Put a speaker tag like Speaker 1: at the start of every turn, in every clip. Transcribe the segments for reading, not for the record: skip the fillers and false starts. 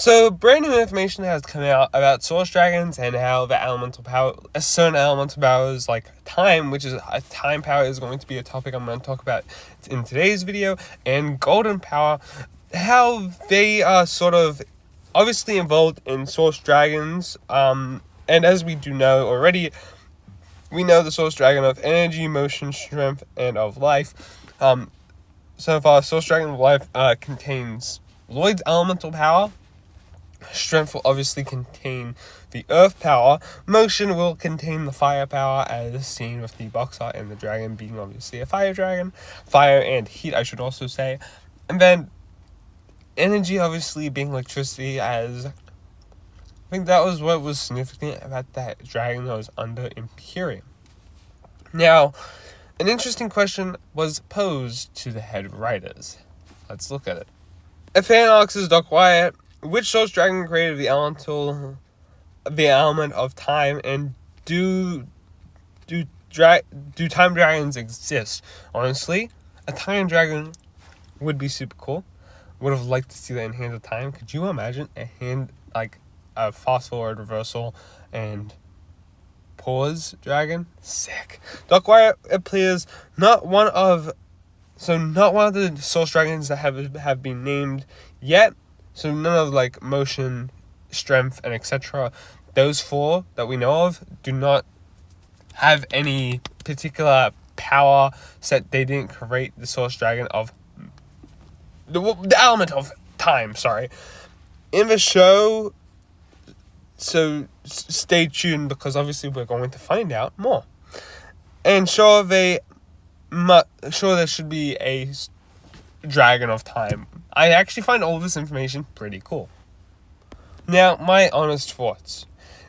Speaker 1: So, brand new information has come out about source dragons and how the elemental power, certain elemental powers like time, which is a time power, is going to be a topic I'm going to talk about in today's video, and golden power, how they are sort of obviously involved in source dragons. And as we do know already, we know the source dragon of energy, motion, strength, and of life. So far, source dragon of life contains Lloyd's elemental power. Strength will obviously contain the earth power. Motion will contain the fire power, as seen with the box art and the dragon being obviously a fire dragon. Fire and heat, I should also say. And then energy obviously being electricity, as I think that was what was significant about that dragon that was under Imperium. Now, an interesting question was posed to the head writers. Let's look at it. A fan asks Doc Wyatt, which source dragon created the element of time, and do time dragons exist? Honestly, a time dragon would be super cool. Would have liked to see that in Hands of Time. Could you imagine a fast forward, reversal, and pause dragon? Sick. Doc Wyatt appears not one of the source dragons that have been named yet. So none of motion, strength, and etc. Those four that we know of do not have any particular power set. They didn't create the source dragon of the element of time. Sorry, in the show. So stay tuned, because obviously we're going to find out more. And sure there should be a dragon of time. I actually find all this information pretty cool. Now, my honest thoughts.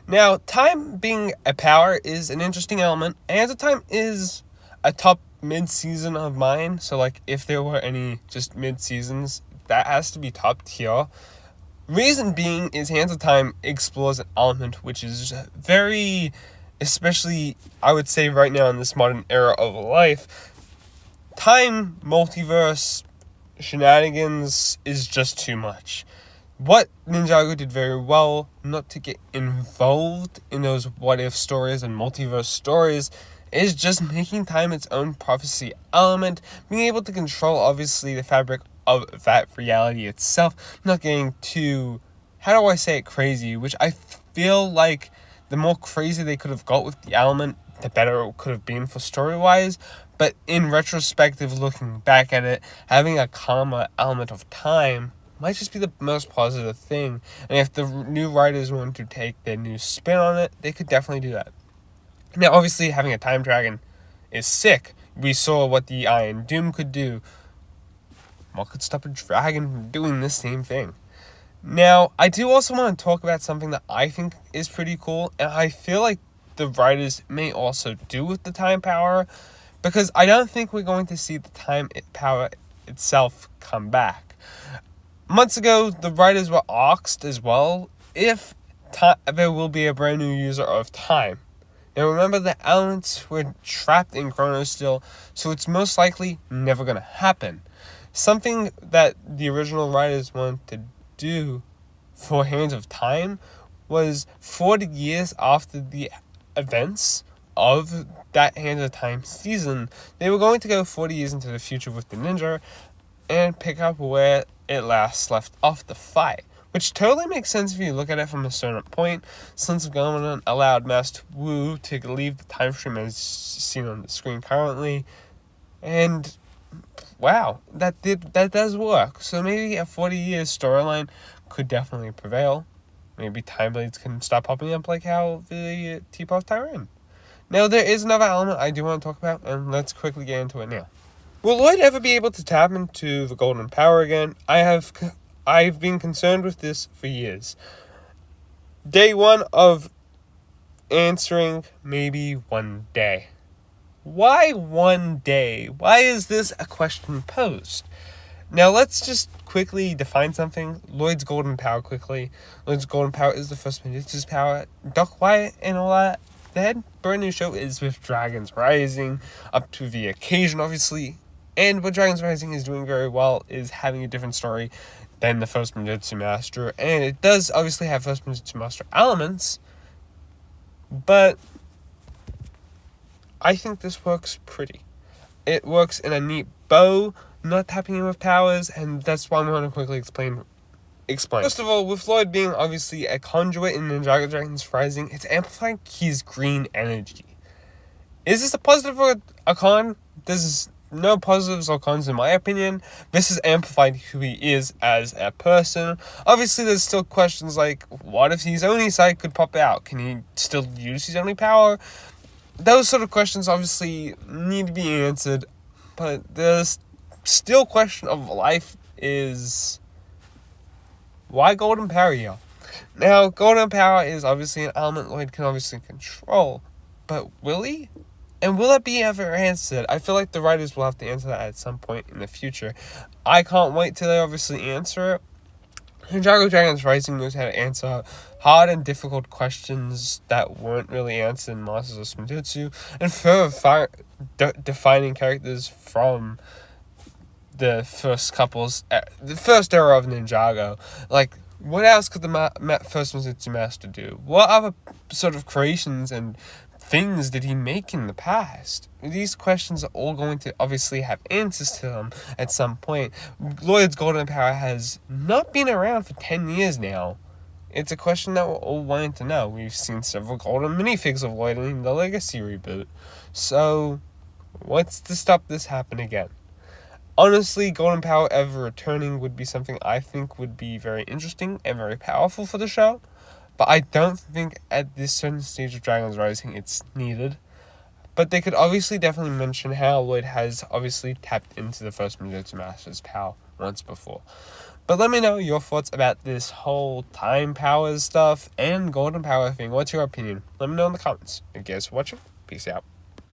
Speaker 1: Now, time being a power is an interesting element. Hands of Time is a top mid-season of mine. So, if there were any just mid-seasons, that has to be top tier. Reason being is Hands of Time explores an element which is very, especially, I would say right now in this modern era of life, time, multiverse, shenanigans is just too much. What Ninjago did very well, not to get involved in those what-if stories and multiverse stories, is just making time its own prophecy element, being able to control, obviously, the fabric of that reality itself, not getting too, how do I say it, crazy, which I feel like the more crazy they could have got with the element, the better it could have been for story-wise. But in retrospective, looking back at it, having a calmer element of time might just be the most positive thing. And if the new writers want to take their new spin on it, they could definitely do that. Now, obviously, having a time dragon is sick. We saw what the Iron Doom could do. What could stop a dragon from doing the same thing? Now, I do also want to talk about something that I think is pretty cool, and I feel like the writers may also do with the time power, because I don't think we're going to see the time power itself come back. Months ago, the writers were asked as well if there will be a brand new user of time. Now remember, the elements were trapped in Chrono still, so it's most likely never going to happen. Something that the original writers wanted to do for Hands of Time was 40 years after the events of that Hands of Time season, they were going to go 40 years into the future with the ninja and pick up where it last left off the fight. Which totally makes sense if you look at it from a certain point, since government allowed Master Wu to leave the time stream as seen on the screen currently. And wow, that does work. So maybe a 40-year storyline could definitely prevail. Maybe time blades can stop popping up like how the Teapot Tyran. Now, there is another element I do want to talk about, and let's quickly get into it now. Will Lloyd ever be able to tap into the golden power again? I've been concerned with this for years. Day one of answering, maybe one day. Why one day? Why is this a question posed? Now, let's just quickly define something. Lloyd's golden power quickly. Lloyd's golden power is the first Ninja's power. Doc Wyatt and all that. That brand new show is with Dragons Rising, up to the occasion, obviously. And what Dragons Rising is doing very well is having a different story than the first Ninjutsu Master, and it does obviously have first Ninjutsu Master elements, but I think this works pretty. It works in a neat bow, not tapping in with powers, and that's why I'm going to quickly explain. First of all, with Lloyd being obviously a conduit in Ninjago Dragon's Rising, it's amplifying his green energy. Is this a positive or a con? There's no positives or cons in my opinion. This has amplified who he is as a person. Obviously, there's still questions like, what if his Oni side could pop out? Can he still use his Oni power? Those sort of questions obviously need to be answered, but there's still question of life is, why Golden Power, y'all? Now, Golden Power is obviously an element Lloyd can obviously control, but will he? And will that be ever answered? I feel like the writers will have to answer that at some point in the future. I can't wait till they obviously answer it. Ninjago Dragon's Rising knows how to answer hard and difficult questions that weren't really answered in Masters of Spinjitzu, and further defining characters from the first the first era of Ninjago. Like, what else could the first Ninjutsu Master do? What other sort of creations and things did he make in the past? These questions are all going to obviously have answers to them at some point. Lloyd's Golden Power has not been around for 10 years now. It's a question that we're all wanting to know. We've seen several golden minifigs of Lloyd in the Legacy reboot. So, what's to stop this happening again? Honestly, Golden Power ever returning would be something I think would be very interesting and very powerful for the show. But I don't think at this certain stage of Dragon's Rising it's needed. But they could obviously definitely mention how Lloyd has obviously tapped into the first Ninjutsu Master's power once before. But let me know your thoughts about this whole time powers stuff and Golden Power thing. What's your opinion? Let me know in the comments. Thank you guys for watching. Peace out.